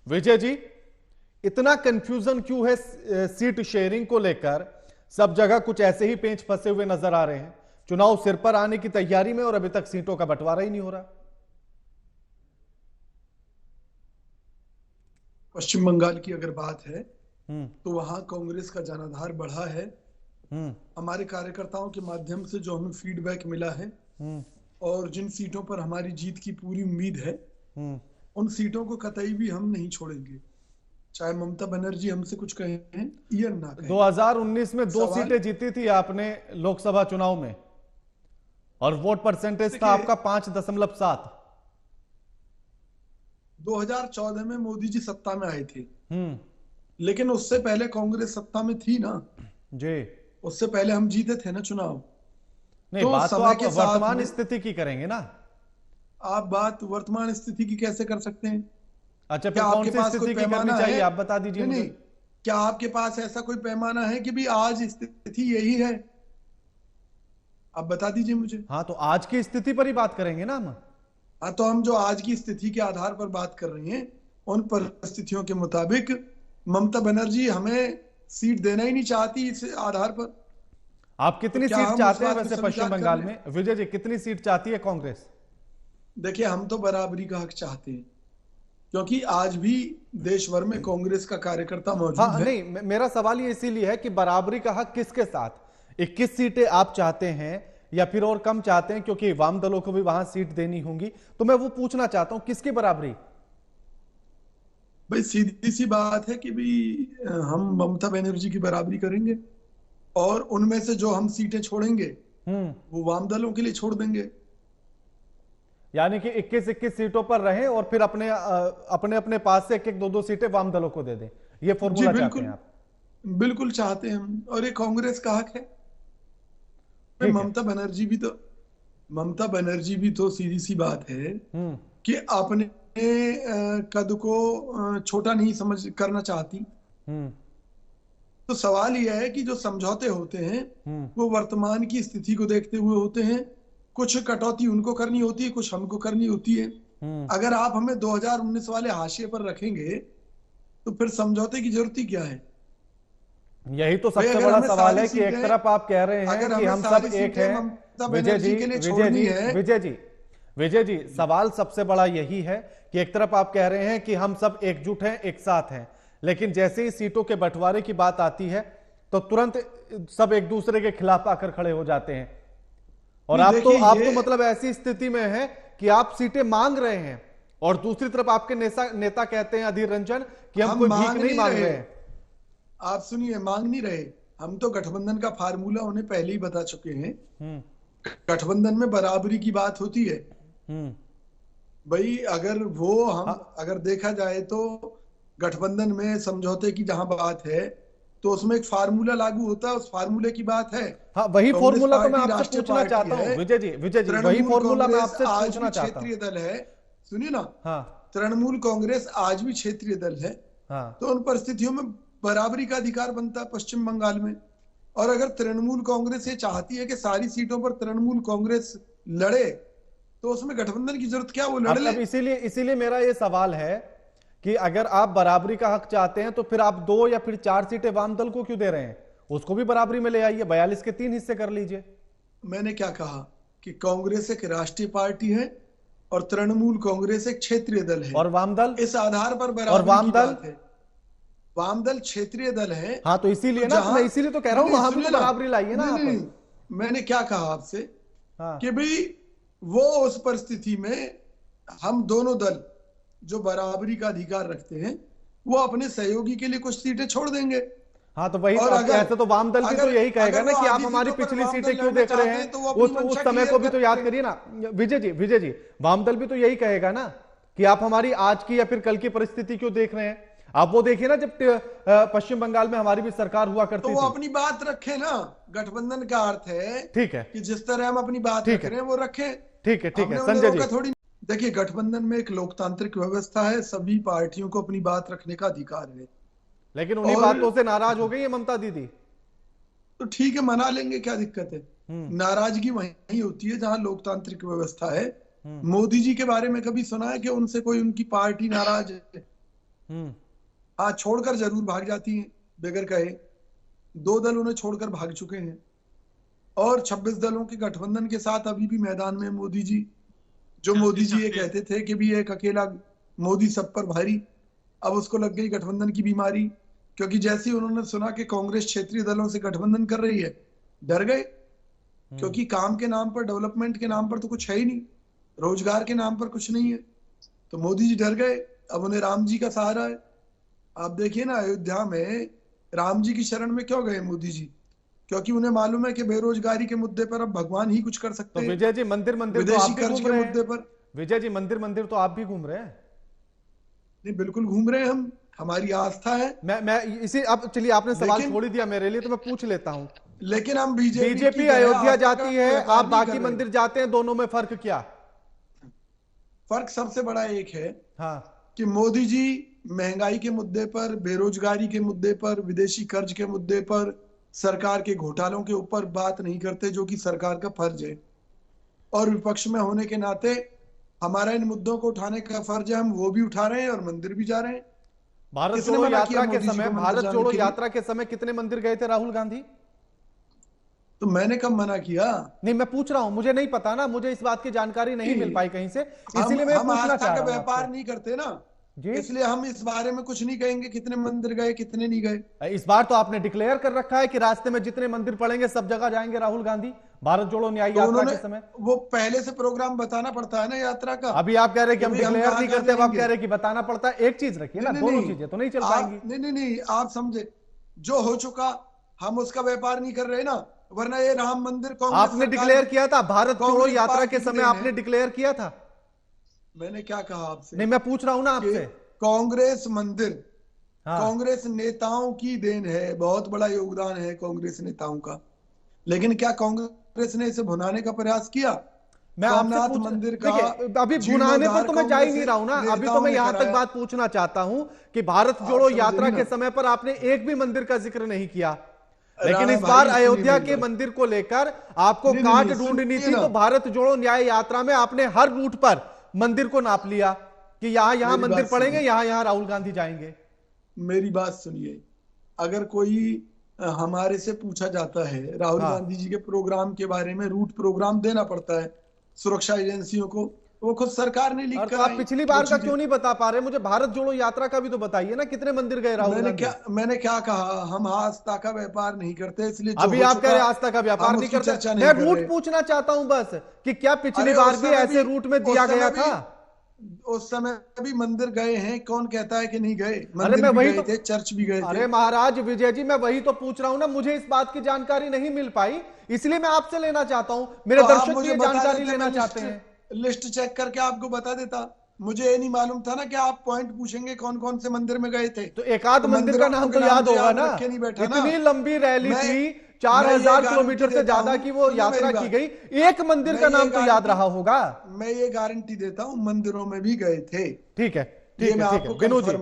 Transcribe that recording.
विजय जी, इतना कंफ्यूजन क्यों है सीट शेयरिंग को लेकर? सब जगह कुछ ऐसे ही पेंच फंसे हुए नजर आ रहे हैं। चुनाव सिर पर आने की तैयारी में और अभी तक सीटों का बंटवारा ही नहीं हो रहा। पश्चिम बंगाल की अगर बात है हम्म। तो वहां कांग्रेस का जनाधार बढ़ा है। हम्म। हमारे कार्यकर्ताओं के माध्यम से जो हमें फीडबैक मिला है हम्म। और जिन सीटों पर हमारी जीत की पूरी उम्मीद है, हम्म। उन सीटों को कतई भी हम नहीं छोड़ेंगे, चाहे ममता बनर्जी हमसे कुछ कहें या ना कहें। 2019 में 2 सीटें सवाल जीती थी आपने लोकसभा चुनाव में, और वोट परसेंटेज था देखिए, आपका 5.7। 2014 में मोदी जी सत्ता में आए थे, हम्म। लेकिन उससे पहले कांग्रेस सत्ता में थी ना। जी। उससे पहले हम जीते थे ना चुनाव। नहीं, तो बात तो समय आप के साथ वर्तमान में स्थिति की करेंगे ना। आप बात वर्तमान स्थिति की कैसे कर सकते हैं? अच्छा, फिर क्या कौन आपके सी पास कोई स्थिति की करनी पैमाना चाहिए, है? आप बता दीजिए नहीं मुझे। नहीं, क्या आपके पास ऐसा कोई पैमाना है कि भी आज स्थिति यही है? आप बता दीजिए मुझे। हाँ, तो आज की स्थिति पर ही बात करेंगे ना हम। हाँ, तो हम जो आज की स्थिति के आधार पर बात कर रहे हैं, उन परिस्थितियों के मुताबिक ममता बनर्जी हमें सीट देना ही नहीं चाहती इस आधार पर। आप तो कितनी क्या सीट हम उस चाहते हैं बात को वैसे पश्चिम स्वीकार कर बंगाल लें? में? विजय जी, कितनी सीट चाहती है कांग्रेस? देखिए, हम तो बराबरी का हक चाहते हैं, क्योंकि आज भी देश भर में कांग्रेस का कार्यकर्ता मौजूद हाँ, है। नहीं, मेरा सवाल ये इसीलिए है कि बराबरी का हक किसके साथ? 21 सीटें आप चाहते हैं या फिर और कम चाहते हैं, क्योंकि वाम दलों को भी वहां सीट देनी होंगी। तो मैं वो पूछना चाहता हूं, किसकी बराबरी? भाई, सीधी सी बात है कि भी हम ममता बनर्जी की बराबरी करेंगे, और उनमें से जो हम सीटें छोड़ेंगे हम्म। वो वाम दलों के लिए छोड़ देंगे। यानी कि 21-21 सीटों पर रहें और फिर अपने अपने अपने पास से एक एक दो दो सीटें वाम दलों को दे दें, ये जी फॉर्मूला चाहते बिल्कुल, हैं आप? बिल्कुल चाहते हैं हम, और ये कांग्रेस का हक है। भाई, ठीक है। ममता बनर्जी भी तो सीधी सी बात है हम्म। कि अपने कद को छोटा नहीं समझ करना चाहती। हम्म। तो सवाल यह है कि जो समझौते होते हैं हम्म। वो वर्तमान की स्थिति को देखते हुए होते हैं। कुछ कटौती उनको करनी होती है, कुछ हमको करनी होती है। हम्म। अगर आप हमें 2019 वाले हाशिए पर रखेंगे तो फिर समझौते की जरूरत ही क्या है? यही तो भाई, सबसे बड़ा सवाल है कि एक तरफ आप कह रहे हैं अगर कि हमें हम सब सारी एक सीटें हैं। ममता विजय जी, बनर्जी के लिए विजय छोड़नी जी, है। विजय जी, विजय जी, सवाल सबसे बड़ा यही है कि एक तरफ आप कह रहे हैं कि हम सब एकजुट हैं, एक साथ हैं, लेकिन जैसे ही सीटों के बंटवारे की बात आती है तो तुरंत सब एक दूसरे के खिलाफ आकर खड़े हो जाते हैं। और नहीं, देखिए, आप ये तो मतलब ऐसी स्थिति में हैं कि आप सीटें मांग रहे हैं, और दूसरी तरफ आपके नेता नेता कहते हैं, अधीर रंजन, कि हम हम कोई भीख मांग नहीं नहीं मांग रहे। रहे हैं। आप सुनिए, मांग नहीं रहे। हम तो गठबंधन का फार्मूला उन्हें पहले ही बता चुके हैं। हम्म। गठबंधन में बराबरी की बात होती है। हम्म। भाई, अगर वो हम हाँ। अगर देखा जाए तो गठबंधन में समझौते की जहां बात है, तो उसमें एक फार्मूला लागू होता है, उस फार्मूले की बात है। हाँ, वही कांग्रेस फॉर्मूला तो मैं पार्टी आपसे राष्ट्रीय पूछना पार्टी चाहता हूं है। विजय जी, विजय जी, वही तृणमूल फॉर्मूला मैं कांग्रेस आपसे आज भी पूछना चाहता हूं। क्षेत्रीय दल है। सुनिए ना, हाँ। तृणमूल कांग्रेस आज भी क्षेत्रीय दल है। हाँ। तो उन परिस्थितियों में बराबरी का अधिकार बनता है पश्चिम बंगाल में। और अगर तृणमूल कांग्रेस ये चाहती है कि सारी सीटों पर तृणमूल कांग्रेस लड़े, तो उसमें गठबंधन की जरूरत क्या, वो लड़ ले। अब इसीलिए इसीलिए मेरा ये सवाल है कि अगर आप बराबरी का हक चाहते हैं तो फिर आप 2 या फिर 4 सीटें वाम दल को क्यों दे रहे हैं? उसको भी बराबरी में ले आइए, 42 के 3 हिस्से कर लीजिए। मैंने क्या कहा कि कांग्रेस एक राष्ट्रीय पार्टी है और तृणमूल कांग्रेस एक क्षेत्रीय दल है। और वाम दल? इस आधार पर और बराबरी वाम की दल? बात है। वाम दल क्षेत्रीय दल है। हाँ, तो तो इसीलिए ना, तो मैं जहां इसीलिए तो कह रहा नहीं हूं, नहीं, वहां भी सुनिए तो ना, बराबरी लाइए ना नहीं आप। नहीं, मैंने क्या कहा आपसे हाँ। कि भाई, वो उस परिस्थिति में हम दोनों दल जो बराबरी का अधिकार रखते हैं, वो अपने सहयोगी के लिए कुछ सीटें छोड़ देंगे। हाँ, तो वही, और अब ऐसे तो वाम दल भी तो अगर यही कहेगा अगर ना वो कि आप आधी हमारी सीटों पर पिछली वाम सीटें दल क्यों लड़ना देख रहे चाहते हैं। हैं, तो वो अपनी उस मंशा समय को क्लियर भी तो कर याद लें। करिए ना। विजय जी, विजय जी, वाम दल भी तो यही कहेगा ना कि आप हमारी आज की या फिर कल की परिस्थिति क्यों देख रहे हैं। आप वो देखिए ना, जब पश्चिम बंगाल में हमारी भी सरकार हुआ तो करती वो थी। अपनी बात रखे ना। गठबंधन का अर्थ है ठीक है। कि जिस तरह हम अपनी बात ठीक रख है। रहे हैं वो रखें। ठीक है। ठीक है हमने उन्हें संजय जी। रोका थोड़ी। देखिए, गठबंधन में एक लोकतांत्रिक व्यवस्था है, सभी पार्टियों को अपनी बात रखने का अधिकार है। लेकिन उन्हीं और बातों से नाराज हो गई है ममता दीदी। तो ठीक है, मना लेंगे, क्या दिक्कत है? हम्म। नाराजगी वहीं होती है जहां लोकतांत्रिक व्यवस्था है। हम्म। मोदी जी के बारे में कभी सुना है कि उनसे कोई उनकी पार्टी नाराज है? हाँ, छोड़कर जरूर भाग जाती हैं बगैर कहे। 2 दल उन्हें छोड़कर भाग चुके हैं और 26 दलों के गठबंधन के साथ अभी भी मैदान में मोदी जी। जो मोदी जी ये कहते थे कि भी एक अकेला मोदी सब पर भारी, अब उसको लग गई गठबंधन की बीमारी, क्योंकि जैसे ही उन्होंने सुना कि कांग्रेस क्षेत्रीय दलों से गठबंधन कर रही है, डर गए। क्योंकि काम के नाम पर, डेवलपमेंट के नाम पर तो कुछ है ही नहीं, रोजगार के नाम पर कुछ नहीं है, तो मोदी जी डर गए। अब उन्हें राम जी का सहारा है। आप देखिए ना, अयोध्या में राम जी की शरण में क्यों गए मोदी जी? क्योंकि उन्हें मालूम है कि बेरोजगारी के मुद्दे पर अब भगवान ही कुछ कर सकते तो हैं। विजय जी, मंदिर तो विदेशी आप भी कर्ज घूम के रहे हैं। मुद्दे पर विजय जी, मंदिर तो आप भी घूम रहे हैं। नहीं, बिल्कुल घूम रहे हैं हम, हमारी आस्था है। मैं इसी, अब चलिए आपने सवाल छोड़ ही दिया मेरे लिए, तो मैं पूछ लेता हूं। लेकिन हम बीजेपी अयोध्या जाती है, आप बाकी कर मंदिर जाते हैं, दोनों में फर्क क्या? फर्क सबसे बड़ा एक है हाँ, कि मोदी जी महंगाई के मुद्दे पर, बेरोजगारी के मुद्दे पर, विदेशी कर्ज के मुद्दे पर, सरकार के घोटालों के ऊपर बात नहीं करते, जो कि सरकार का फर्ज है। और विपक्ष में होने के नाते हमारा इन मुद्दों को उठाने का फर्ज है, हम वो भी उठा रहे हैं और मंदिर भी जा रहे हैं। भारत जोड़ो यात्रा के समय, भारत जोड़ो यात्रा के समय कितने मंदिर गए थे राहुल गांधी? तो मैंने कब मना किया? नहीं, मैं पूछ रहा हूं, मुझे नहीं पता ना, मुझे इस बात की जानकारी नहीं मिल पाई कहीं से, इसीलिए मैं पूछना चाह रहा हूं। व्यापार नहीं करते ना जी, इसलिए हम इस बारे में कुछ नहीं कहेंगे कितने मंदिर गए कितने नहीं गए। इस बार तो आपने डिक्लेयर कर रखा है कि रास्ते में जितने मंदिर पड़ेंगे सब जगह जाएंगे राहुल गांधी, भारत जोड़ो न्याय यात्रा के समय। वो पहले से प्रोग्राम बताना पड़ता है ना यात्रा का। अभी आप कह रहे हैं कि हम डिक्लेयर नहीं करते, अब आप कह रहे हैं कि बताना पड़ता है। एक चीज रखिए ना, दोनों चीजें तो नहीं चल पाएंगी। नहीं, आप समझे, जो हो चुका हम उसका व्यापार नहीं कर रहे ना, वरना ये राम मंदिर आपने डिक्लेयर किया था, भारत जोड़ो यात्रा के समय आपने डिक्लेयर किया था। मैंने क्या कहा आपसे? नहीं, मैं पूछ रहा हूं ना आपसे। कांग्रेस मंदिर हाँ। कांग्रेस नेताओं की देन है, बहुत बड़ा योगदान है कांग्रेस नेताओं का, लेकिन क्या कांग्रेस ने इसे भुनाने का प्रयास किया? मैं आपसे मंदिर का अभी भुनाने पर तो मैं जा ही नहीं रहा हूं ना, अभी तो मैं यहां तक बात पूछना चाहता हूं कि भारत जोड़ो यात्रा के समय पर आपने एक भी मंदिर का जिक्र नहीं किया, लेकिन इस बार अयोध्या के मंदिर को लेकर आपको काट ढूंढनी थी, तो भारत जोड़ो न्याय यात्रा में आपने हर रूट पर मंदिर को नाप लिया कि यहां मंदिर पड़ेंगे, यहां राहुल गांधी जाएंगे। मेरी बात सुनिए, अगर कोई हमारे से पूछा जाता है राहुल गांधी जी के प्रोग्राम के बारे में, रूट प्रोग्राम देना पड़ता है सुरक्षा एजेंसियों को, वो खुद सरकार ने लिख कर। आप पिछली बार का क्यों नहीं बता पा रहे? मुझे भारत जोड़ो यात्रा का भी तो बताइए ना, कितने मंदिर गए राहुल गांधी? मैंने क्या कहा? हम आस्था का व्यापार नहीं करते, इसलिए अभी आप कह रहे आस्था का व्यापार नहीं करते। मैं रूट पूछना चाहता हूं बस कि क्या पिछली बार भी ऐसे रूट में दिया गया था? उस समय भी मंदिर गए हैं, कौन कहता है कि नहीं गए? अरे मैं वही तो, चर्च भी गए थे। अरे महाराज विजय जी, मैं वही तो पूछ रहा हूं ना, मुझे इस बात की जानकारी नहीं मिल पाई, इसलिए मैं आपसे लेना चाहता हूं। मेरे दर्शक भी जानकारी लेना चाहते हैं। लिस्ट चेक करके आपको बता देता। मुझे ये नहीं मालूम था ना कि आप पॉइंट पूछेंगे कौन कौन से मंदिर में गए थे। तो एक आध मंदिर का नाम तो याद होगा ना। इतनी लंबी रैली थी, 4000 किलोमीटर से ज्यादा की वो यात्रा की गई, एक मंदिर का नाम तो याद रहा होगा। मैं ये गारंटी देता हूं, मंदिरों में भी गए थे। ठीक है, ठीक है, विनोद जी।